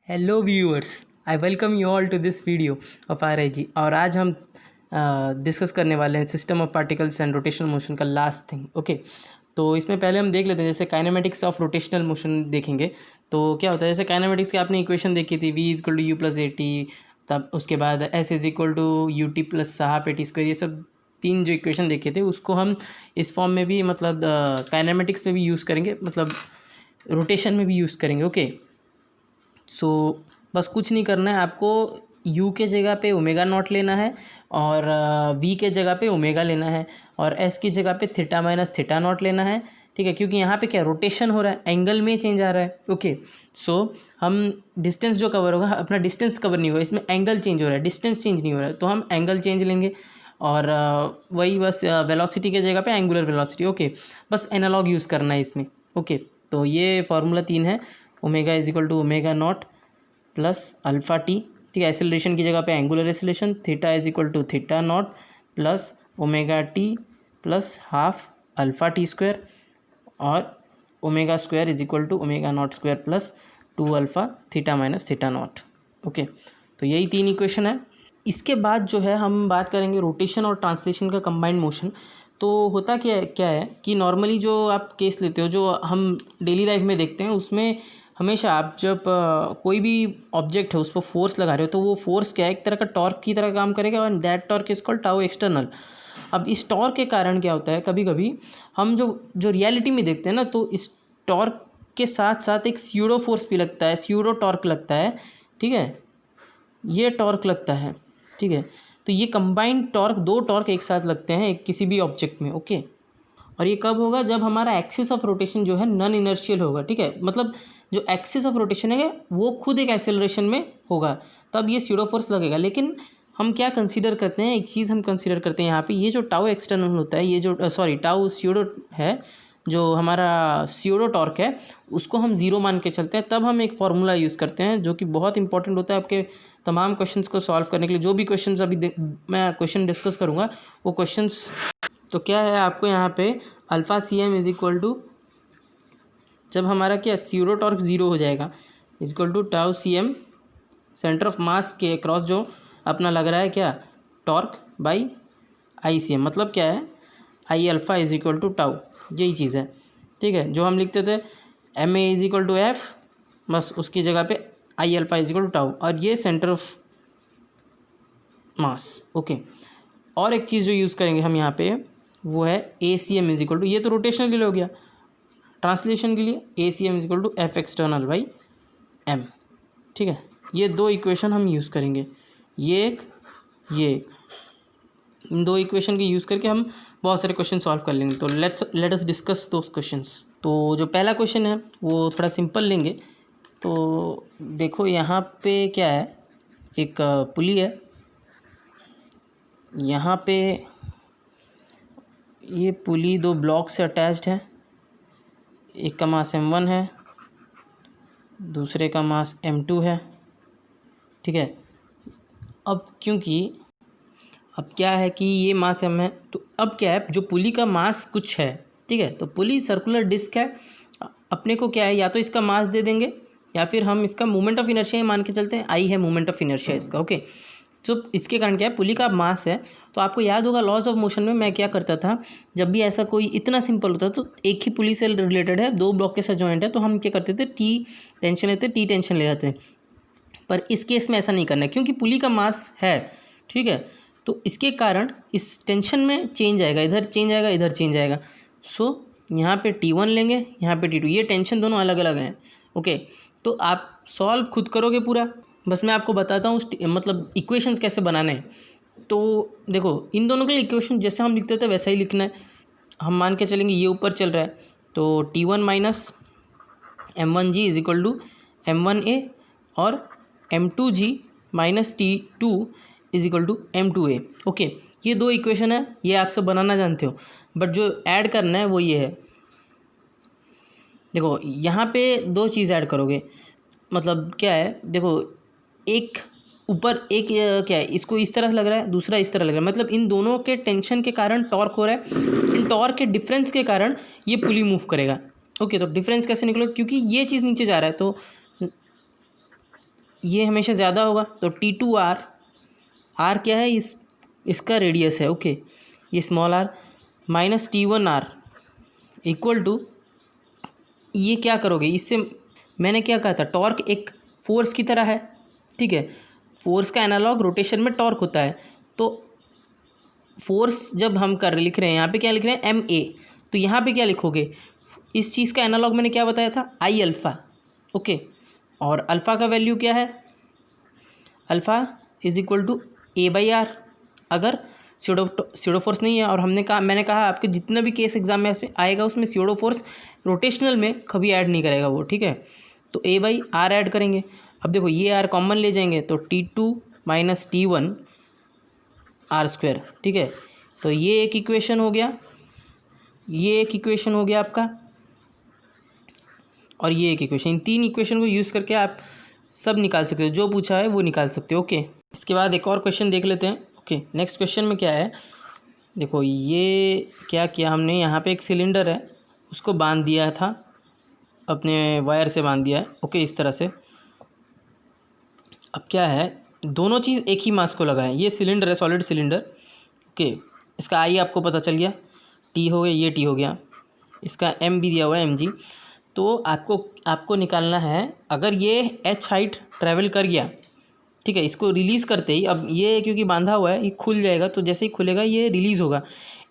Hello viewers, I welcome you all to this video of RIG. और आज हम discuss करने वाले हैं system of particles and rotational motion का लास्ट थिंग। ओके, तो इसमें पहले हम देख लेते हैं, जैसे काइनेमेटिक्स ऑफ रोटेशनल मोशन देखेंगे। तो क्या होता है, जैसे काइनेमेटिक्स की आपने इक्वेशन देखी थी, v equal to U plus A T, तब उसके बाद S is equal to U T plus half A T square. ये सब तीन जो इक्वेशन देखे थे उसको हम इस फॉर्म में भी, मतलब काइनेमेटिक्स में भी यूज़ करेंगे, मतलब रोटेशन में भी यूज़ करेंगे। ओके, सो बस कुछ नहीं करना है आपको, u के जगह पे ओमेगा नॉट लेना है और v के जगह पे ओमेगा लेना है और s की जगह पे थीटा माइनस थीटा नॉट लेना है। ठीक है, क्योंकि यहाँ पे क्या रोटेशन हो रहा है, एंगल में चेंज आ रहा है। ओके, सो हम डिस्टेंस जो कवर होगा, अपना डिस्टेंस कवर नहीं होगा, इसमें एंगल चेंज हो रहा है, डिस्टेंस चेंज नहीं हो रहा है, तो हम एंगल चेंज लेंगे और वही बस वेलोसिटी के जगह पे एंगुलर वेलोसिटी। ओके, बस एनालॉग यूज़ करना है इसमें। ओके, तो ये फार्मूला 3 है, omega is equal to omega naught plus alpha T. ठीक है, एक्सेलरेशन की जगह पे angular acceleration, theta is equal to theta naught plus omega T plus half alpha T square और omega square is equal to omega naught square plus 2 alpha theta minus theta naught. Okay, तो यही तीन equation है। इसके बाद जो है हम बात करेंगे रोटेशन और ट्रांसलेशन का कंबाइंड मोशन। तो होता क्या है कि नॉर्मली जो आप केस लेते हो, जो हम डेली लाइफ में देखते हैं, उसमें हमेशा आप जब कोई भी ऑब्जेक्ट है उस पर फोर्स लगा रहे हो, तो वो फोर्स क्या है, एक तरह का टॉर्क की तरह काम करेगा और that torque is called tau external. अब इस टॉर्क के कारण क्या होता है, कभी कभी हम जो जो रियलिटी में देखते हैं ना, तो इस टॉर्क के साथ साथ एक स्यूडो फोर्स भी लगता है, स्यूडो टॉर्क लगता है। ठीक है, ये टॉर्क लगता है। ठीक है, तो ये कंबाइंड टॉर्क, दो टॉर्क एक साथ लगते हैं एक किसी भी ऑब्जेक्ट में। ओके, और ये कब होगा, जब हमारा एक्सिस ऑफ रोटेशन जो है नॉन इनर्शियल होगा। ठीक है, मतलब जो एक्सिस ऑफ रोटेशन है वो खुद एक एक्सेलरेशन में होगा, तब ये स्यूडो फोर्स लगेगा। लेकिन हम क्या कंसीडर करते हैं, एक चीज़ हम कंसीडर करते हैं यहाँ पे, ये जो टाउ एक्सटर्नल होता है, ये जो टाउ स्यूडो है, जो हमारा स्यूडो टॉर्क है, उसको हम ज़ीरो मान के चलते हैं। तब हम एक फार्मूला यूज़ करते हैं जो कि बहुत इंपॉर्टेंट होता है आपके तमाम क्वेश्चंस को सॉल्व करने के लिए। जो भी क्वेश्चंस अभी मैं क्वेश्चन डिस्कस करूँगा, वो क्वेश्चंस तो क्या है, आपको यहाँ पे alpha C M is equal to, जब हमारा क्या स्यूडो टॉर्क ज़ीरो हो जाएगा, is equal to tau C M centre of mass के अक्रॉस जो अपना लग रहा है क्या, torque by I C M. मतलब क्या है, I alpha is equal to tau, यही चीज़ है। ठीक है, जो हम लिखते थे M A is equal to F, बस उसकी जगह पे I alpha is equal to tau, और ये सेंटर ऑफ मास। ओके, और एक चीज़ जो यूज़ करेंगे हम यहाँ पे, वो है A C M is equal to, ये तो रोटेशनल के लिए हो गया, ट्रांसलेशन के लिए A C M is equal to F external by M. ठीक है, ये दो इक्वेशन हम यूज़ करेंगे, ये एक, ये एक। इन दो इक्वेशन के यूज़ करके हम बहुत सारे क्वेश्चन सॉल्व कर लेंगे। तो let us discuss those questions. तो जो पहला क्वेश्चन है वो थोड़ा सिंपल लेंगे। तो देखो यहाँ पे क्या है, एक पुली है, यहाँ पे ये पुली दो ब्लॉक से अटैच्ड है, एक का मास m1 है, दूसरे का मास m2 है। ठीक है, अब क्योंकि अब क्या है कि ये मास m है, तो अब क्या है, जो पुली का मास कुछ है। ठीक है, तो पुली सर्कुलर डिस्क है, अपने को क्या है, या तो इसका मास दे देंगे या फिर हम इसका मोमेंट ऑफ इनर्शिया मान के चलते हैं, आई है मोमेंट ऑफ इनर्शिया इसका। ओके, तो इसके कारण क्या है, पुली का मास है। तो आपको याद होगा लॉज ऑफ मोशन में मैं क्या करता था, जब भी ऐसा कोई इतना सिंपल होता तो एक ही पुली से रिलेटेड है, दो ब्लॉक के साथ जॉइंट है, तो हम क्या करते थे, टी टेंशन लेते, टी टेंशन ले जाते। पर इस केस में ऐसा नहीं करना है, क्योंकि पुली का मास है। ठीक है, तो इसके कारण इस टेंशन में चेंज आएगा, इधर चेंज आएगा, इधर चेंज आएगा। सो यहाँ पे T1 लेंगे, यहाँ पे T2, ये टेंशन दोनों अलग अलग हैं। ओके, तो आप सॉल्व खुद करोगे पूरा, बस मैं आपको बताता हूँ मतलब इक्वेशंस कैसे बनाने हैं। तो देखो, इन दोनों के लिए इक्वेशन जैसे हम लिखते थे वैसा ही लिखना है। हम मान के चलेंगे ये ऊपर चल रहा है, तो T1 minus M1G is equal to M1A और M2G minus T2 is equal to M2A। Okay, ये दो इक्वेशन है, ये आप सब बनाना जानते हो, बट जो ऐड करना है वो ये है। देखो यहाँ पे दो चीज़ ऐड करोगे, मतलब क्या है, देखो एक ऊपर एक क्या है, इसको इस तरह लग रहा है, दूसरा इस तरह लग रहा है, मतलब इन दोनों के टेंशन के कारण टॉर्क हो रहा है, इन टॉर्क के डिफरेंस के कारण ये पुली मूव करेगा। ओके, तो डिफरेंस कैसे निकलेगा, क्योंकि ये चीज़ नीचे जा रहा है, तो ये हमेशा ज़्यादा होगा, तो T2R, R क्या है, इसका रेडियस है, ओके, ये small r minus T1R equal to, ये क्या करोगे इससे, मैंने क्या कहा था, टॉर्क एक फोर्स की तरह है, ठीक है, फोर्स का एनालॉग रोटेशन में टॉर्क होता है, तो फोर्स जब हम लिख रहे हैं यहाँ पे क्या लिख रहे हैं ma, तो यहाँ पे क्या लिखोगे, इस चीज़ का एनालॉग मैंने क्या बताया था, I अल्फ़ा, ओके, और अल्फ़ा का वैल्यू क्या है, alpha is equal to A/R, अगर स्यूडो फोर्स नहीं है, और मैंने कहा आपके जितना भी केस एग्जाम में इसमें आएगा उसमें स्यूडो फोर्स रोटेशनल में कभी ऐड नहीं करेगा वो, ठीक है, तो A/R ऐड करेंगे। अब देखो ये R कॉमन ले जाएंगे तो T2 माइनस T1 R², ठीक है, तो ये एक इक्वेशन हो गया, ये एक इक्वेशन हो गया आपका, और ये एक इक्वेशन, इन 3 इक्वेशन को यूज़ करके आप सब निकाल सकते हो, जो पूछा है वो निकाल सकते हो, ओके। इसके बाद एक और क्वेश्चन देख लेते हैं, ओके। नेक्स्ट क्वेश्चन में क्या है, देखो ये क्या किया हमने, यहाँ पे एक सिलेंडर है, उसको बांध दिया था, अपने वायर से बांध दिया है, ओके, इस तरह से। अब क्या है, दोनों चीज़ एक ही मास को लगा है, ये सिलेंडर है, सॉलिड सिलेंडर, ओके, इसका आई आपको पता चल गया, टी हो गया, ये टी हो गया, इसका एम भी दिया हुआ है mg, तो आपको निकालना है, अगर ये h हाइट ट्रैवल कर गया, ठीक है, इसको रिलीज़ करते ही, अब ये क्योंकि बांधा हुआ है ये खुल जाएगा, तो जैसे ही खुलेगा ये रिलीज़ होगा,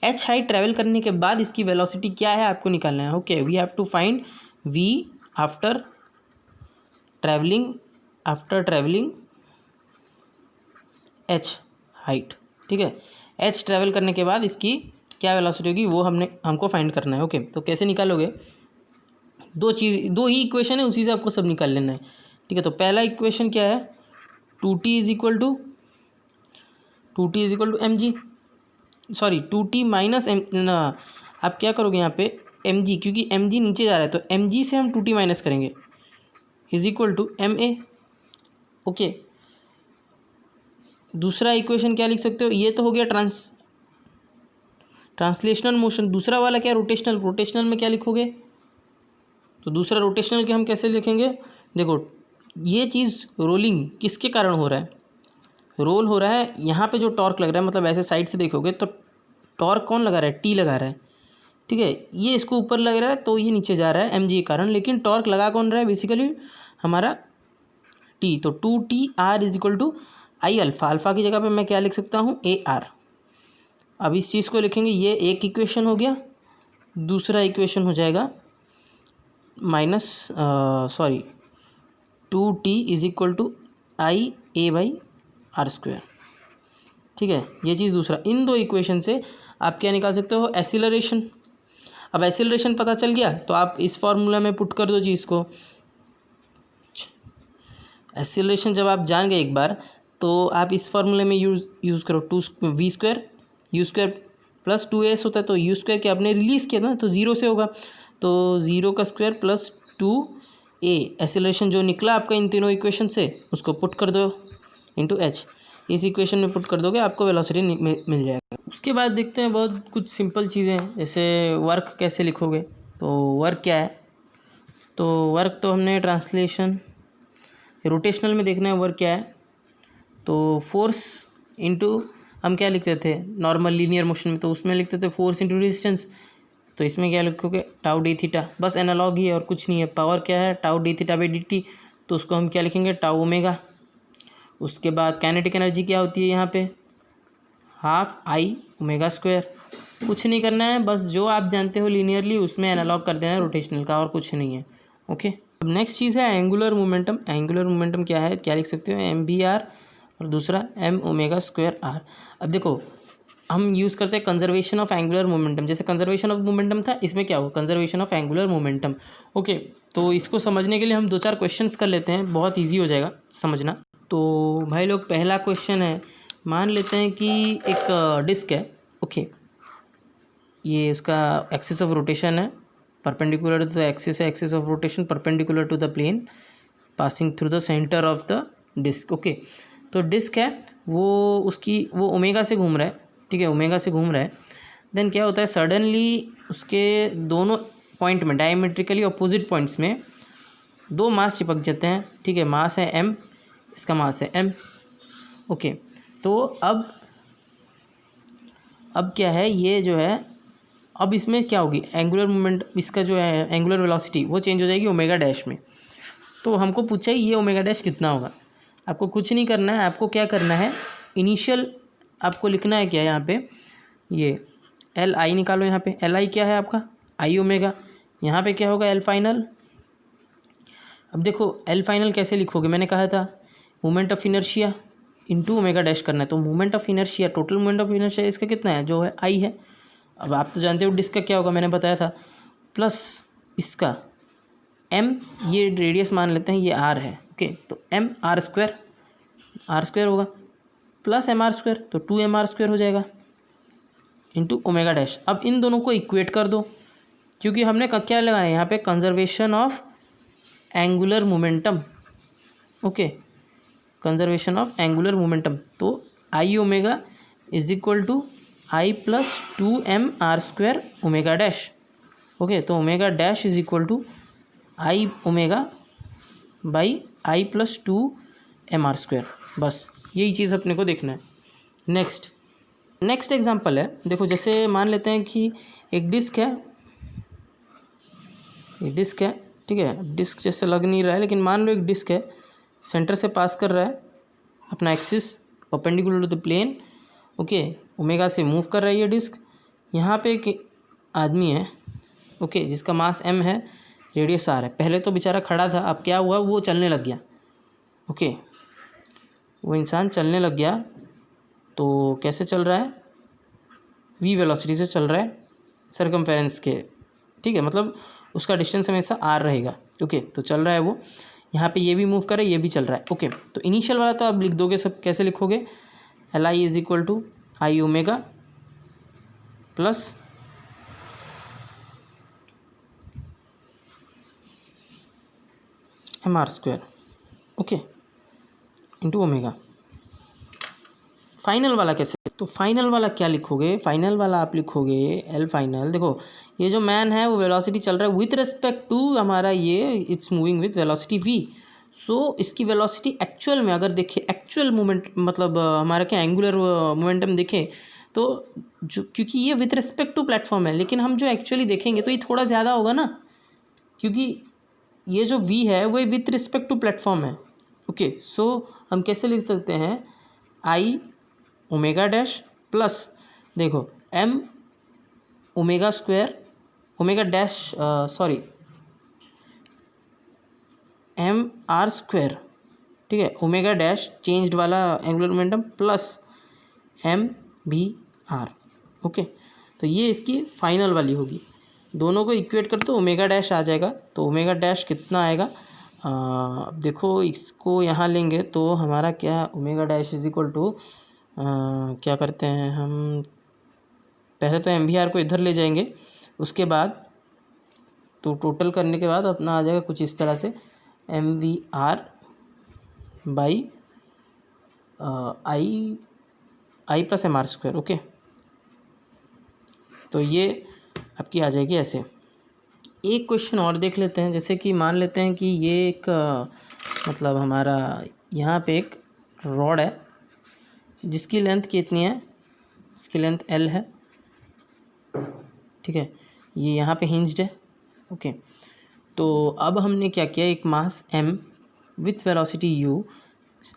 h हाइट ट्रैवल करने के बाद इसकी वेलोसिटी क्या है आपको निकालना है, okay. We have to find v after travelling h height, ठीक है, h ट्रैवल करने के बाद इसकी क्या वेलोसिटी होगी वो हमको फाइंड करना है, ओके। तो कैसे निकालोगे, दो ही इक्वेशन है, उसी से आपको सब निकाल लेना है, ठीक है। तो पहला इक्वेशन क्या है, 2t is equal to mg, sorry 2t minus M, आप क्या करोगे यहाँ पे mg, क्योंकि mg नीचे जा रहा है तो mg से हम 2t माइनस करेंगे, is equal to ma, okay. दूसरा इक्वेशन क्या लिख सकते हो, ये तो हो गया ट्रांसलेशनल मोशन, दूसरा वाला क्या, रोटेशनल में क्या लिखोगे, तो दूसरा रोटेशनल के हम कैसे लिखेंगे, देखो ये चीज़ रोलिंग किसके कारण हो रहा है, रोल हो रहा है, यहाँ पे जो टॉर्क लग रहा है, मतलब ऐसे साइड से देखोगे तो टॉर्क कौन लगा रहा है, टी लगा रहा है, ठीक है, ये इसको ऊपर लग रहा है तो ये नीचे जा रहा है mg के कारण, लेकिन टॉर्क लगा कौन रहा है, बेसिकली हमारा टी, तो 2t/r is equal to I alpha, alpha की जगह पे मैं क्या लिख सकता हूँ, AR। अब इस चीज़ को लिखेंगे, ये एक इक्वेशन हो गया, दूसरा इक्वेशन हो जाएगा minus 2t is equal to IA/R², ठीक है, ये चीज़ दूसरा। इन दो इक्वेशन से आप क्या निकाल सकते हो, एक्सीलरेशन। अब एक्सीलरेशन पता चल गया तो आप इस फॉर्मूला में पुट कर दो चीज़ को, एक्सीलरेशन जब आप जान गए एक बार तो आप इस फॉर्मूले में यूज़ करो, v², u² प्लस 2s होता है, तो u² के आपने रिलीज़ किया ना, तो 0 से होगा, तो 0 का स्क्वायर प्लस 2a, एक्सीलरेशन जो निकला आपका इन तीनों इक्वेशन से उसको पुट कर दो इंटू h, इस इक्वेशन में पुट कर दोगे आपको वेलोसिटी मिल जाएगा। उसके बाद देखते हैं बहुत कुछ सिंपल चीज़ें हैं, जैसे वर्क कैसे लिखोगे, तो वर्क क्या है, तो वर्क तो हमने ट्रांसलेशन रोटेशनल में देखना है वर्क क्या है, तो फोर्स इंटू हम क्या लिखते थे नॉर्मल लीनियर मोशन में, तो उसमें लिखते थे फोर्स इंटू डिस्टेंस, तो इसमें क्या लिखोगे टाउ डी थीटा, बस एनालॉग ही है और कुछ नहीं है। पावर क्या है tau D theta by dt, तो उसको हम क्या लिखेंगे टाउ ओमेगा। उसके बाद काइनेटिक एनर्जी क्या होती है यहाँ पे हाफ आई ओमेगा स्क्वायर। कुछ नहीं करना है, बस जो आप जानते हो लीनियरली उसमें एनालॉग कर देना है रोटेशनल का, और कुछ नहीं है, ओके। अब नेक्स्ट चीज़ है एंगुलर मोमेंटम। एंगुलर मोमेंटम क्या है, क्या लिख सकते हो mvr और दूसरा m ओमेगा स्क्वायर r। अब देखो हम यूज़ करते हैं कंजर्वेशन ऑफ एंगुलर मोमेंटम, जैसे कंजर्वेशन ऑफ मोमेंटम था, इसमें क्या हो conservation of angular momentum, okay. तो इसको समझने के लिए हम 2-4 क्वेश्चंस कर लेते हैं, बहुत ईजी हो जाएगा समझना। तो भाई लोग पहला क्वेश्चन है, मान लेते हैं कि एक डिस्क है, ओके, ये इसका एक्सिस ऑफ रोटेशन है परपेंडिकुलर टू द एक्सिस है, axis of rotation perpendicular to the plane passing through the centre of the disc, okay. तो डिस्क है वो ओमेगा से घूम रहा है, ठीक है, ओमेगा से घूम रहा है। देन क्या होता है सडनली उसके दोनों पॉइंट में डायमेट्रिकली अपोजिट पॉइंट्स में दो मास चिपक जाते हैं, ठीक है, मास है m, इसका मास है m। ओके, तो अब क्या है, ये जो है अब इसमें क्या होगी, एंगुलर मोमेंट, इसका जो है एंगुलर वेलोसिटी वो चेंज हो जाएगी ओमेगा डैश में। तो हमको पूछा है ये ओमेगा डैश कितना होगा। आपको कुछ नहीं करना है, आपको क्या करना है, इनिशियल आपको लिखना है क्या यहाँ पे, ये एल आई निकालो। यहाँ पे एल आई क्या है आपका, आई ओमेगा। यहाँ पे क्या होगा, एल फाइनल। अब देखो एल फाइनल कैसे लिखोगे, मैंने कहा था moment of inertia into omega dash करना है। तो moment of inertia, total moment of inertia इसका कितना है, जो है आई है। अब आप तो जानते हो डिस्क का क्या होगा, मैंने बताया था, प्लस इसका एम, ये रेडियस मान लेते हैं, ये आर है। ओके, तो एम आर स्क्वायर होगा, प्लस एम आर स्क्वायर, तो 2mr² हो जाएगा इंटू ओमेगा डैश। अब इन दोनों को इक्वेट कर दो, क्योंकि हमने क्या लगाया यहाँ पे, conservation of angular momentum. Okay, conservation of angular momentum. तो I omega is equal to I plus 2mr² omega dash. Okay, तो omega dash is equal to I omega by I plus 2mr²। बस यही चीज़ अपने को देखना है। Next example है, देखो जैसे मान लेते हैं कि एक डिस्क है, ठीक है, डिस्क जैसे लग नहीं रहा है, लेकिन मान लो एक डिस्क है, सेंटर से पास कर रहा है अपना axis perpendicular to the plane. Okay, omega से मूव कर रहा है ये डिस्क। यहाँ पे एक आदमी है, ओके, जिसका मास m है, रेडियस r है। पहले तो बेचारा खड़ा था, अब क्या हुआ, वो चलने लग गया। ओके, वो इंसान चलने लग गया। तो कैसे चल रहा है, v वेलोसिटी से चल रहा है सरकमफेरेंस के, ठीक है, मतलब उसका डिस्टेंस हमेशा r रहेगा। ओके, तो चल रहा है वो, यहाँ पे ये भी मूव कर रहा है, ये भी चल रहा है। ओके, तो इनिशियल वाला तो आप लिख दोगे सब, कैसे लिखोगे, L I is equal to I omega plus mr², okay, into omega. Final वाला कैसे, तो फाइनल वाला क्या लिखोगे, फाइनल वाला आप लिखोगे एल फाइनल। देखो ये जो मैन है वो वेलोसिटी चल रहा है विथ रिस्पेक्ट टू हमारा ये, it's moving with velocity v। सो इसकी वेलोसिटी एक्चुअल में अगर देखें, एक्चुअल मोमेंट मतलब हमारा क्या एंगुलर मोमेंटम देखें तो जो, क्योंकि ये विथ रिस्पेक्ट टू प्लेटफॉर्म है, लेकिन हम जो एक्चुअली देखेंगे तो ये थोड़ा ज़्यादा होगा ना, क्योंकि ये जो v है वो विथ रिस्पेक्ट टू प्लेटफॉर्म है। ओके, सो हम कैसे लिख सकते हैं, आई ओमेगा डैश प्लस, देखो m omega square, omega dash sorry mr², ठीक है, ओमेगा डैश चेंज्ड वाला angular momentum plus mvr। Okay, तो ये इसकी फाइनल वाली होगी। दोनों को इक्वेट कर तो ओमेगा डैश आ जाएगा। तो ओमेगा डैश कितना आएगा, देखो इसको यहाँ लेंगे तो हमारा क्या, omega dash is equal to क्या करते हैं हम, पहले तो mvr को इधर ले जाएंगे, उसके बाद तो टोटल करने के बाद अपना आ जाएगा कुछ इस तरह से, mvr by I plus mr²। Okay, तो ये आपकी आ जाएगी ऐसे। एक क्वेश्चन और देख लेते हैं, जैसे कि मान लेते हैं कि ये एक मतलब हमारा यहाँ पे एक रॉड है जिसकी लेंथ कितनी है, इसकी लेंथ l है, ठीक है, ये यहाँ पे हिंज्ड है। ओके, तो अब हमने क्या किया, एक मास m विथ वेलोसिटी u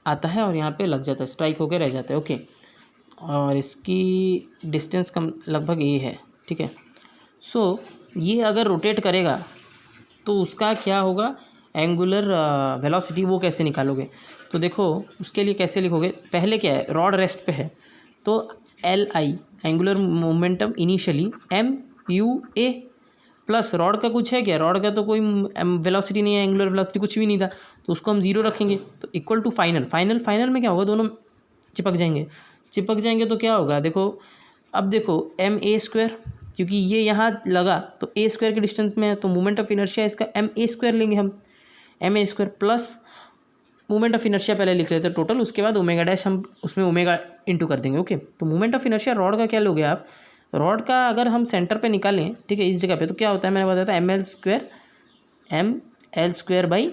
आता है और यहाँ पे लग जाता है, स्ट्राइक होकर रह जाता है। ओके, और इसकी डिस्टेंस कम लगभग a है, ठीक है। सो ये अगर रोटेट करेगा तो उसका क्या होगा, एंगुलर वेलोसिटी, वो कैसे निकालोगे, तो देखो उसके लिए कैसे लिखोगे, पहले क्या है, रॉड रेस्ट पे है, तो L I angular momentum initially M U A plus rod का कुछ है क्या, रॉड का तो कोई वेलोसिटी नहीं है, एंगुलर वेलोसिटी कुछ भी नहीं था, तो उसको हम जीरो रखेंगे, तो इक्वल टू फाइनल में क्या होगा, दोनों चिपक जाएंगे तो क्या होगा, देखो अब देखो ma², क्योंकि ये यहाँ लगा तो a² के डिस्टेंस में है, तो मोमेंट ऑफ इनर्शिया इसका ma² लेंगे हम, ma² plus moment of inertia पहले लिख लेते हैं टोटल, उसके बाद ओमेगा डैश हम उसमें ओमेगा इंटू कर देंगे। ओके, तो मोमेंट ऑफ इनर्शिया रॉड का क्या लोगे आप, रॉड का अगर हम सेंटर पे निकालें, ठीक है, इस जगह पे, तो क्या होता है, मैंने बताया था ml² बाई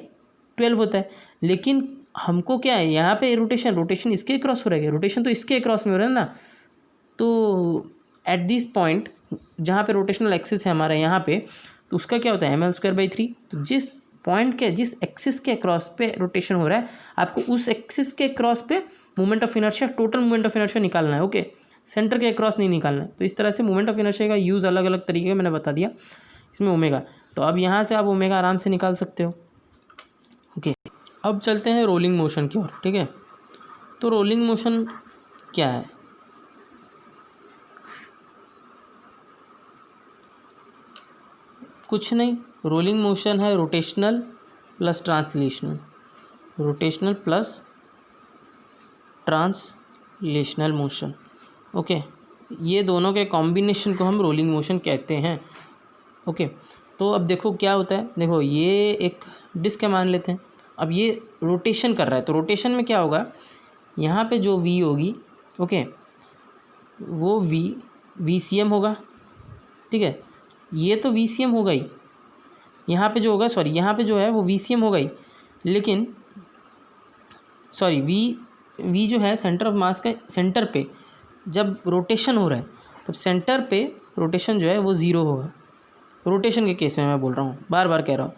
12 होता है, लेकिन हमको क्या है यहाँ पे रोटेशन इसके क्रॉस हो रहा है, रोटेशन तो इसके क्रॉस में हो रहा है ना। तो एट दिस पॉइंट जहाँ पे रोटेशनल एक्सिस है हमारा यहाँ पे, तो उसका क्या होता है ml²/3। तो जिस पॉइंट के जिस एक्सिस के क्रॉस पे रोटेशन हो रहा है, आपको उस एक्सिस के क्रॉस पे moment of inertia, total moment of inertia निकालना है। ओके, सेंटर के क्रॉस नहीं निकालना है। तो इस तरह से मोमेंट ऑफ इनर्शिया का यूज़ अलग अलग तरीके का मैंने बता दिया इसमें ओमेगा। तो अब यहाँ से आप ओमेगा आराम से निकाल सकते हो। ओके, अब चलते हैं रोलिंग मोशन की ओर। ठीक है, तो रोलिंग मोशन क्या है? कुछ नहीं, रोलिंग मोशन है rotational plus translational, rotational plus translational motion. Okay, ये दोनों के कॉम्बिनेशन को हम रोलिंग मोशन कहते हैं। ओके, तो अब देखो क्या होता है। देखो ये एक डिस्क है मान लेते हैं, अब ये रोटेशन कर रहा है। तो रोटेशन में क्या होगा, यहाँ पे जो v होगी, ओके, वो VCM होगा। ठीक है, ये तो VCM होगा ही, यहाँ पे जो होगा, सॉरी यहाँ पे जो है वो VCM होगा ही, लेकिन सॉरी v जो है सेंटर ऑफ मास का सेंटर पे जब रोटेशन हो रहा है, तब सेंटर पे रोटेशन जो है वो ज़ीरो होगा। रोटेशन के केस में मैं बोल रहा हूँ, बार बार कह रहा हूँ।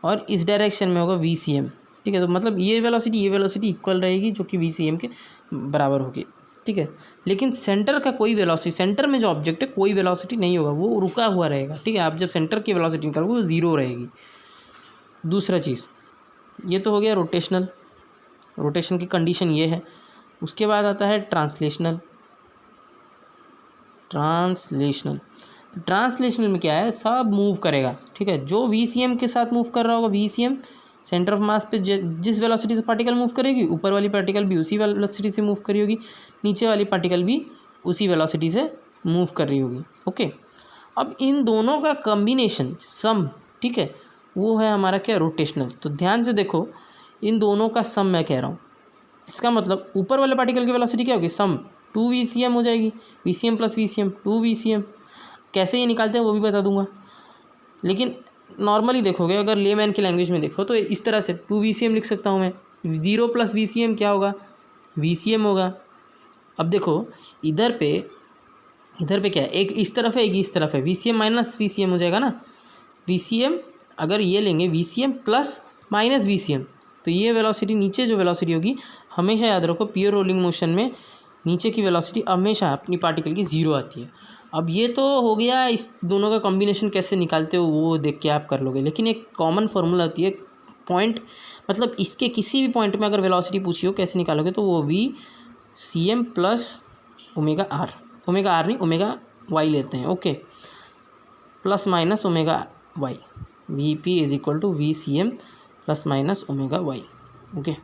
और इस डायरेक्शन में होगा VCM। ठीक है, तो मतलब ये वेलोसिटी इक्वल रहेगी जो कि VCM के बराबर होगी। ठीक है, लेकिन सेंटर का कोई वेलोसिटी, सेंटर में जो ऑब्जेक्ट है कोई वेलोसिटी नहीं होगा, वो रुका हुआ रहेगा। ठीक है, आप जब सेंटर की वेलोसिटी निकालोगे वो ज़ीरो रहेगी। दूसरा चीज़, ये तो हो गया रोटेशनल, रोटेशन की कंडीशन ये है। उसके बाद आता है ट्रांसलेशनल। ट्रांसलेशनल में क्या है, सब मूव करेगा। ठीक है, जो VCM के साथ मूव कर रहा होगा, VCM सेंटर ऑफ मास पे जिस वेलोसिटी से पार्टिकल मूव करेगी, ऊपर वाली पार्टिकल भी उसी वेलोसिटी से मूव कर रही होगी, नीचे वाली पार्टिकल भी उसी वेलोसिटी से मूव कर रही होगी। ओके, अब इन दोनों का कॉम्बिनेशन सम, ठीक है, वो है हमारा क्या, रोटेशनल। तो ध्यान से देखो, इन दोनों का सम मैं कह रहा हूँ, इसका मतलब ऊपर वाले पार्टिकल की वेलोसिटी क्या होगी, सम 2 VCM हो जाएगी, VCM प्लस VCM 2 VCM। कैसे ये निकालते हैं वो भी बता दूंगा, लेकिन नॉर्मली देखोगे, अगर लेमैन की लैंग्वेज में देखो तो इस तरह से 2 VCM लिख सकता हूँ मैं। 0 प्लस VCM क्या होगा, VCM होगा। अब देखो इधर पे क्या है, एक इस तरफ है एक इस तरफ है, VCM माइनस VCM हो जाएगा ना। VCM अगर ये लेंगे VCM प्लस माइनस VCM, तो ये वेलोसिटी, नीचे जो वेलोसिटी होगी, हमेशा याद रखो प्योर रोलिंग मोशन में नीचे की वेलोसिटी हमेशा अपनी पार्टिकल की ज़ीरो आती है। अब ये तो हो गया, इस दोनों का कॉम्बिनेशन कैसे निकालते हो वो देख के आप कर लोगे, लेकिन एक कॉमन फार्मूला होती है पॉइंट, मतलब इसके किसी भी पॉइंट में अगर वेलोसिटी पूछी हो कैसे निकालोगे, तो वो VCM प्लस ओमेगा आर नहीं, ओमेगा वाई लेते हैं। Okay, plus minus omega y, VP is equal to VCM plus minus omega y. Okay,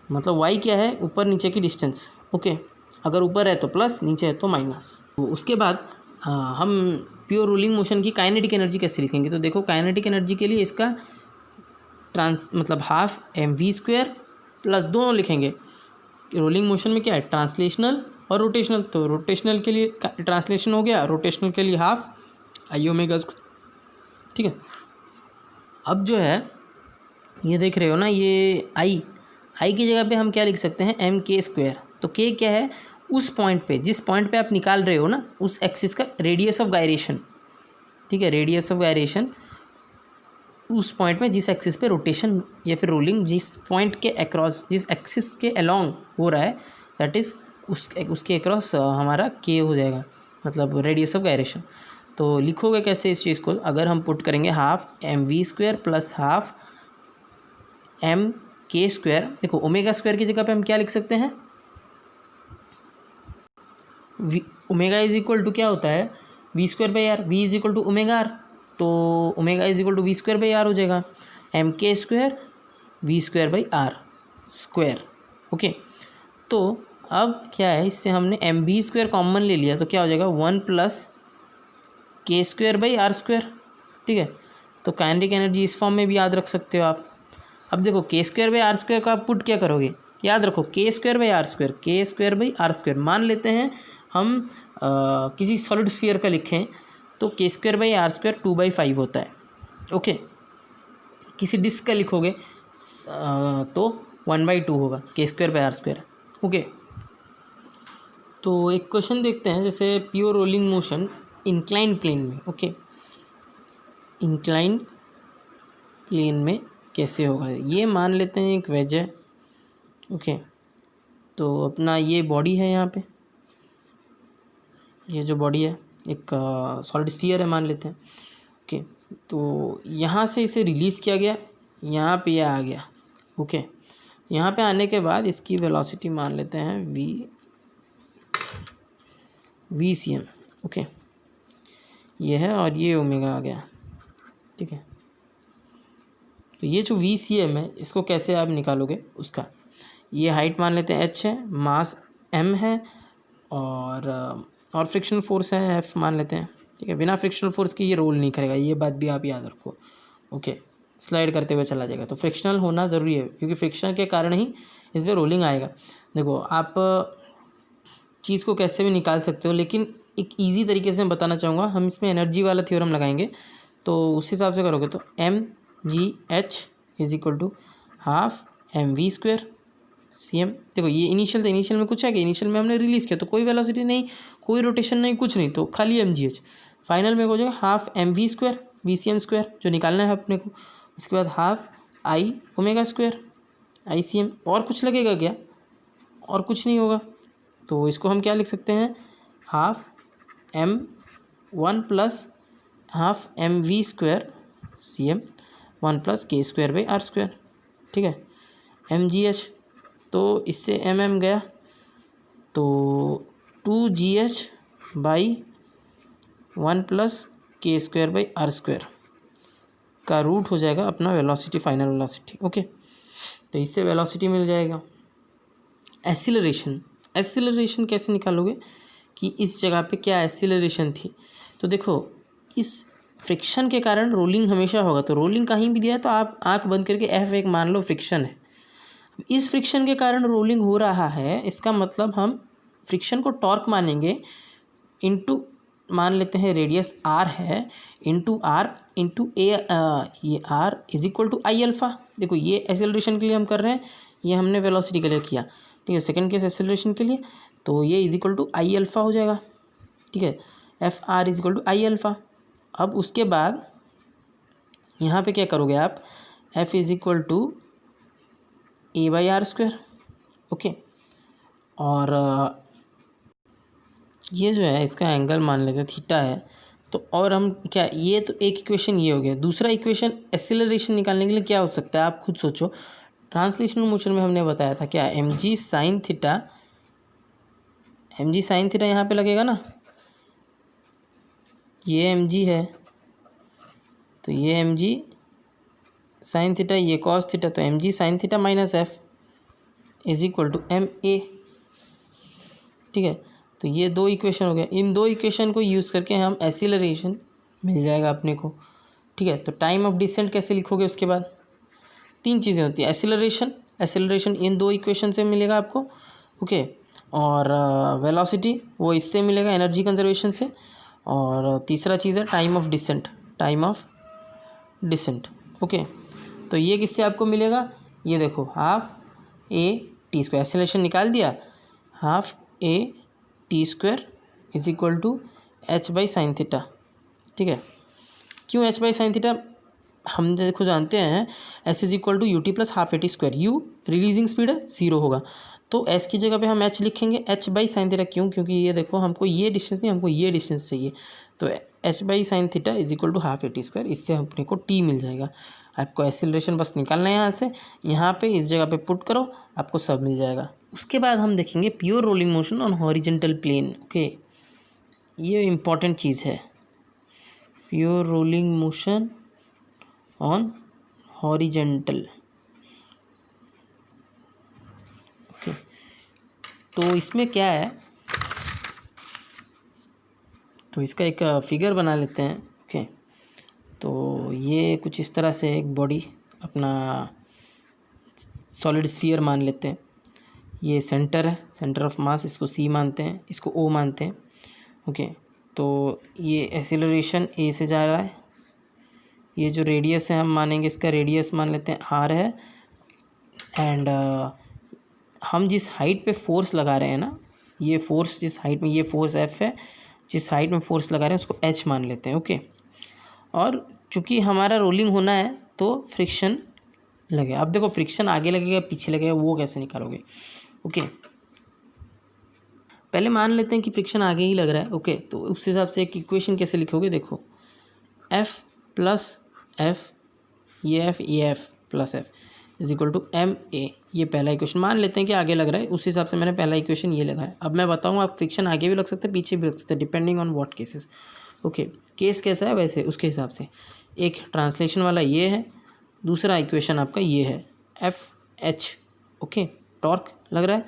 मतलब वाई क्या है, ऊपर नीचे की डिस्टेंस। ओके, अगर ऊपर है तो प्लस, नीचे है तो माइनस। तो उसके बाद हम प्योर रोलिंग मोशन की काइनेटिक एनर्जी कैसे लिखेंगे, तो देखो काइनेटिक एनर्जी के लिए इसका मतलब हाफ mv² प्लस दोनों लिखेंगे। रोलिंग मोशन में क्या है, ट्रांसलेशनल और रोटेशनल। तो रोटेशनल के लिए ट्रांसलेशन हो गया, रोटेशनल के लिए हाफ I⍵²। ठीक है, अब जो है ये देख रहे हो ना, ये आई की जगह पे हम क्या लिख सकते हैं, mk²। तो k क्या है, उस पॉइंट पे, जिस पॉइंट पे आप निकाल रहे हो ना, उस एक्सिस का रेडियस ऑफ गायरेशन। ठीक है, रेडियस ऑफ गायरेशन उस पॉइंट में जिस एक्सिस पे रोटेशन या फिर रोलिंग जिस पॉइंट के अक्रॉस, जिस एक्सिस के अलोंग हो रहा है, दैट इज़ उसके अक्रॉस हमारा k हो जाएगा, मतलब रेडियस ऑफ गायरेशन। तो लिखोगे कैसे इस चीज़ को, अगर हम पुट करेंगे half mv² plus half mk²। देखो ओमेगा² की जगह पे हम क्या लिख सकते हैं, ओमेगा इज इक्वल टू क्या होता है, V²/R, V is equal to omega R, तो omega is equal to V²/R हो जाएगा, mk² V²/R²। ओके, तो अब क्या है, इससे हमने mv² कॉमन ले लिया, तो क्या हो जाएगा 1 प्लस k²/R²। ठीक है, तो काइनेटिक एनर्जी इस फॉर्म में भी याद रख सकते हो आप। अब देखो k²/R² का पुट क्या करोगे, याद रखो k²/R², मान लेते हैं हम किसी सॉलिड स्फीयर का लिखें, तो k²/R² 2/5 होता है। ओके, किसी डिस्क का लिखोगे तो 1/2 होगा k²/r²। ओके, तो एक क्वेश्चन देखते हैं, जैसे pure rolling motion inclined plane में। ओके, इंक्लाइंड प्लेन में कैसे होगा, ये मान लेते हैं एक वेज है। ओके, तो अपना ये बॉडी है, यहाँ पे ये जो बॉडी है एक सॉलिड स्फीयर है मान लेते हैं। ओके, तो यहाँ से इसे रिलीज़ किया गया, यहाँ पे ये आ गया। ओके, यहाँ पे आने के बाद इसकी वेलोसिटी मान लेते हैं वी सी एम। ओके, ये है और ये ओमेगा आ गया। ठीक है, तो ये जो वी सी एम है इसको कैसे आप निकालोगे उसका, ये हाइट मान लेते हैं h है, मास m है, और फ्रिक्शनल फोर्स है F मान लेते हैं। ठीक है, बिना फ्रिक्शनल फोर्स के ये रोल नहीं करेगा, ये बात भी आप याद रखो। ओके, स्लाइड करते हुए चला जाएगा, तो फ्रिक्शनल होना ज़रूरी है क्योंकि फ्रिक्शन के कारण ही इस पर रोलिंग आएगा। देखो, आप चीज़ को कैसे भी निकाल सकते हो, लेकिन एक ईजी तरीके से मैं बताना चाहूँगा। हम इसमें एनर्जी वाला थ्योरम लगाएंगे, तो उस हिसाब से करोगे तो mgh is equal to half mv²। CM, देखो ये इनिशियल में कुछ है कि इनिशियल में हमने रिलीज़ किया तो कोई वेलोसिटी नहीं, कोई रोटेशन नहीं, कुछ नहीं, तो खाली mgh। फाइनल में हो जाएगा हाफ mv² vcm² जो निकालना है अपने को। उसके बाद हाफ i ओमेगा² ICM। और कुछ लगेगा क्या, और कुछ नहीं होगा, तो इसको हम क्या लिख सकते हैं, half m1 plus half mv² CM 1 plus k²/r²। ठीक है, mgh, तो इससे गया, तो 2gh/1 प्लस k²/r² का रूट हो जाएगा अपना वेलोसिटी, फाइनल वेलोसिटी। ओके, तो इससे वेलोसिटी मिल जाएगा। एसिलरेशन कैसे निकालोगे कि इस जगह पे क्या एसिलरेशन थी, तो देखो इस फ्रिक्शन के कारण रोलिंग हमेशा होगा, तो रोलिंग कहीं भी दिया है तो आप आंख बंद करके F1 मान लो फ्रिक्शन है। इस फ्रिक्शन के कारण रोलिंग हो रहा है, इसका मतलब हम फ्रिक्शन को टॉर्क मानेंगे, इनटू मान लेते हैं रेडियस r है, इनटू ए, ये r is equal to I alpha. देखो ये एसेलरेशन के लिए हम कर रहे हैं, ये हमने वेलोसिटी के लिए किया। ठीक है, सेकंड केस एसेलरेशन के लिए, तो ये is equal to I alpha हो जाएगा। ठीक है, f r is equal to I alpha. अब उसके बाद यहाँ पे क्या करोगे आप, f is equal to a/r²। Okay, और ये जो है इसका एंगल मान लेते हैं थीटा है, तो और हम क्या, ये तो एक इक्वेशन ये हो गया। दूसरा इक्वेशन एसिलरेशन निकालने के लिए क्या हो सकता है, आप खुद सोचो। ट्रांसलेशनल मोशन में हमने बताया था क्या, mg sin थीटा यहाँ पे लगेगा ना, ये mg है, तो ये mg sin थीटा, ये cos थीटा, तो mg sin theta minus f is equal to ma। ठीक है, तो ये दो इक्वेशन हो गया, इन दो इक्वेशन को यूज़ करके हम एसिलरेशन मिल जाएगा अपने को। ठीक है, तो टाइम ऑफ डिसेंट कैसे लिखोगे, उसके बाद तीन चीज़ें होती है, एसिलरेशन इन दो इक्वेशन से मिलेगा आपको। ओके, और वेलोसिटी वो इससे मिलेगा एनर्जी कंजर्वेशन से, और तीसरा चीज़ है टाइम ऑफ डिसेंट। ओके, तो ये किससे आपको मिलेगा, ये देखो हाफ a/t², एसिलेशन निकाल दिया, half a/t² is equal to h/sin theta. ठीक है, क्यों h/sin थीटा, हम देखो जानते हैं s is equal to ut plus half at²। u releasing speed है, 0 होगा, तो s की जगह पे हम h लिखेंगे, h/sin थीटा। क्यों, क्योंकि ये देखो हमको ये डिस्टेंस नहीं, हमको ये डिस्टेंस चाहिए, तो h/sin theta is equal to half at², इससे अपने को t मिल जाएगा। आपको एसिलरेशन बस निकालना है यहाँ से, यहाँ पे इस जगह पे पुट करो, आपको सब मिल जाएगा। उसके बाद हम देखेंगे pure rolling motion on horizontal plane. Okay, ये इम्पॉर्टेंट चीज़ है, pure rolling motion on horizontal. Okay, तो इसमें क्या है, तो इसका एक फिगर बना लेते हैं। ओके, तो ये कुछ इस तरह से एक बॉडी अपना सॉलिड स्फीयर मान लेते हैं, ये सेंटर है, सेंटर ऑफ मास, इसको C मानते हैं, इसको O मानते हैं। ओके, तो ये एसिलरेशन A से जा रहा है, ये जो रेडियस है हम मानेंगे इसका रेडियस मान लेते हैं R है, एंड हम जिस हाइट पे फोर्स लगा रहे हैं ना, ये फोर्स जिस हाइट में, ये फोर्स एफ है, जिस हाइट में फोर्स लगा रहे हैं उसको एच मान लेते हैं। ओके, और चूंकि हमारा रोलिंग होना है तो फ्रिक्शन लगेगा। अब देखो फ्रिक्शन आगे लगेगा पीछे लगेगा वो कैसे निकालोगे। ओके, पहले मान लेते हैं कि फ्रिक्शन आगे ही लग रहा है। ओके, तो उस हिसाब से एक इक्वेशन कैसे लिखोगे, देखो एफ प्लस एफ, ये f plus f is equal to m a. ये पहला इक्वेशन मान लेते हैं कि आगे लग रहा है, उस हिसाब से मैंने पहला इक्वेशन ये लगाया। अब मैं बताऊँ, आप फ्रिक्शन आगे भी लग सकता है पीछे भी लग सकता है, depending on what cases. Okay, case कैसा है वैसे उसके हिसाब से। एक ट्रांसलेशन वाला ये है, दूसरा इक्वेशन आपका ये है एफ एच। ओके, टॉर्क लग रहा है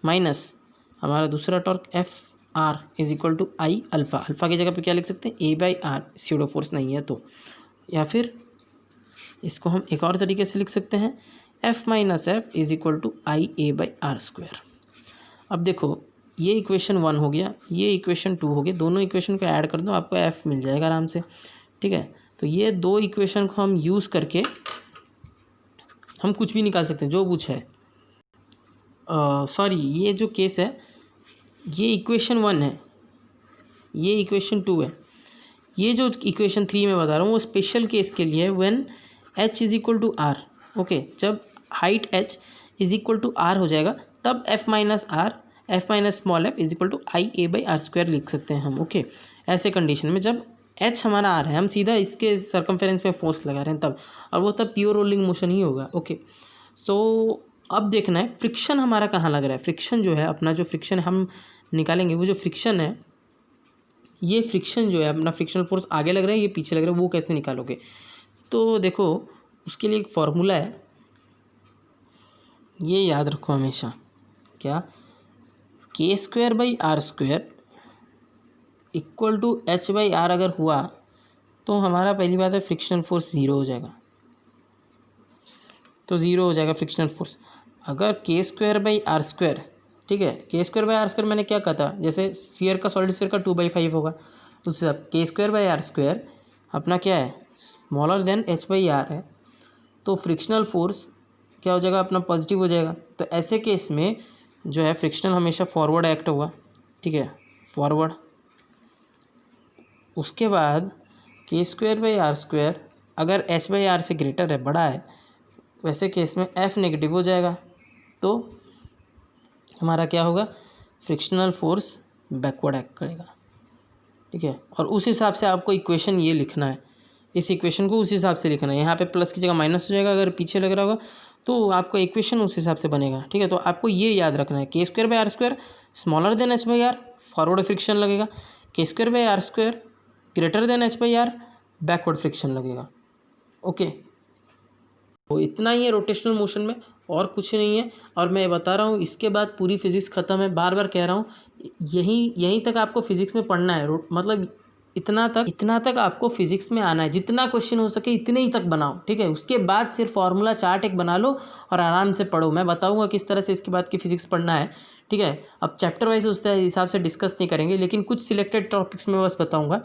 माइनस हमारा दूसरा torque f r is equal to I alpha. Alpha की जगह पे क्या लिख सकते हैं, a by r, pseudo force नहीं है तो। या फिर इसको हम एक और तरीके से लिख सकते हैं, f minus f is equal to I A by are square. अब देखो ये इक्वेशन 1 हो गया, ये इक्वेशन 2 हो गया, दोनों इक्वेशन को ऐड कर दो आपको एफ मिल जाएगा आराम से। ठीक है, तो ये दो इक्वेशन को हम यूज़ करके हम कुछ भी निकाल सकते हैं जो पूछा है। सॉरी, ये जो केस है ये इक्वेशन 1 है, ये इक्वेशन 2 है। ये जो इक्वेशन 3 मैं बता रहा हूँ वो स्पेशल केस के लिए है, when h is equal to R. Okay, जब height h is equal to R हो जाएगा तब f minus R, F minus small F is equal to I A by are square लिख सकते हैं हम। ओके, ऐसे कंडीशन में जब h हमारा आर है, हम सीधा इसके सर्कमफेरेंस में फोर्स लगा रहे हैं तब, और वो तब प्योर रोलिंग मोशन ही होगा। ओके, सो अब देखना है फ्रिक्शन हमारा कहाँ लग रहा है। फ्रिक्शन जो है अपना, जो फ्रिक्शन हम निकालेंगे, वो जो फ्रिक्शन है, ये फ्रिक्शन जो है अपना, फ्रिक्शनल फोर्स आगे लग रहा है ये पीछे लग रहा है, वो कैसे निकालोगे। तो देखो उसके लिए एक फॉर्मूला है, ये याद रखो हमेशा, क्या, k square by are square equal to h by r अगर हुआ तो हमारा पहली बात है फ्रिक्शनल फोर्स ज़ीरो हो जाएगा। तो ज़ीरो हो जाएगा फ्रिक्शनल फोर्स अगर के स्क्वायर बाई आर स्क्वायर। ठीक है, k square by are square मैंने क्या कहा था, जैसे स्फीयर का सॉलिड स्फीयर का 2/5 होगा, तो सब के स्क्वायर बाई आर स्क्वायर अपना क्या है, smaller than h by r है, तो फ्रिक्शनल फोर्स क्या हो जाएगा अपना, पॉजिटिव हो जाएगा। तो ऐसे केस में जो है फ्रिक्शनल हमेशा फॉरवर्ड एक्ट होगा। ठीक है, फॉरवर्ड। उसके बाद के स्क्वायर बाई आर स्क्वायर अगर एच बाई आर से ग्रेटर है, बड़ा है, वैसे केस में एफ नेगेटिव हो जाएगा, तो हमारा क्या होगा, फ्रिक्शनल फोर्स बैकवर्ड एक्ट करेगा। ठीक है, और उस हिसाब से आपको इक्वेशन ये लिखना है, इस इक्वेशन को उस हिसाब से लिखना है। यहाँ पे प्लस की जगह माइनस हो जाएगा अगर पीछे लग रहा होगा, तो आपका इक्वेशन उस हिसाब से बनेगा। ठीक है, तो आपको ये याद रखना है, k square by are square smaller than h by r, forward friction लगेगा। K square by are square greater than h by r, backward friction लगेगा। ओके, तो इतना ही है रोटेशनल मोशन में, और कुछ नहीं है। और मैं बता रहा हूँ इसके बाद पूरी फिजिक्स ख़त्म है, बार बार कह रहा हूँ, यहीं तक आपको फिजिक्स में पढ़ना है। मतलब इतना तक आपको फिजिक्स में आना है, जितना क्वेश्चन हो सके इतने ही तक बनाओ। ठीक है, उसके बाद सिर्फ फार्मूला चार्ट एक बना लो और आराम से पढ़ो। मैं बताऊँगा किस तरह से इसके बाद की फिजिक्स पढ़ना है। ठीक है, अब चैप्टर वाइज उस हिसाब से डिस्कस नहीं करेंगे, लेकिन कुछ सिलेक्टेड टॉपिक्स में बस बताऊँगा।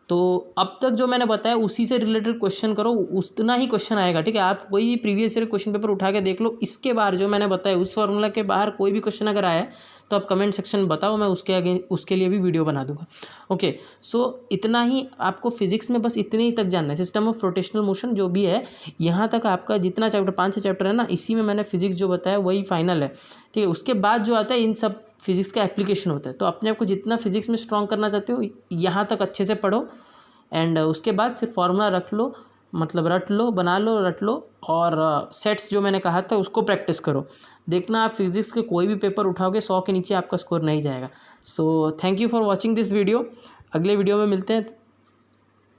तो अब तक जो मैंने बताया उसी से रिलेटेड क्वेश्चन करो, उतना ही क्वेश्चन आएगा। ठीक है, आप कोई भी प्रीवियस ईयर क्वेश्चन पेपर उठा के देख लो, इसके बाहर जो मैंने बताया उस फार्मूला के बाहर कोई भी क्वेश्चन अगर आया है तो आप कमेंट सेक्शन में बताओ, मैं उसके लिए भी वीडियो बना दूंगा। ओके, सो इतना ही आपको फिजिक्स में बस इतने ही तक जानना है। सिस्टम ऑफ रोटेशनल मोशन जो भी है, यहाँ तक आपका जितना चैप्टर 5-6 चैप्टर है ना, इसी में मैंने फिजिक्स जो बताया वही फाइनल है। ठीक है, उसके बाद जो आता है इन सब फिजिक्स का एप्लीकेशन होता है। तो अपने आप को जितना फिजिक्स में स्ट्रॉन्ग करना चाहते हो यहाँ तक अच्छे से पढ़ो, एंड उसके बाद सिर्फ फार्मूला रख लो, मतलब रट लो, बना लो, रट लो, और सेट्स जो मैंने कहा था उसको प्रैक्टिस करो। देखना आप फिजिक्स के कोई भी पेपर उठाओगे 100 के नीचे आपका स्कोर नहीं जाएगा। So thank you for watching this video. अगले वीडियो में मिलते हैं,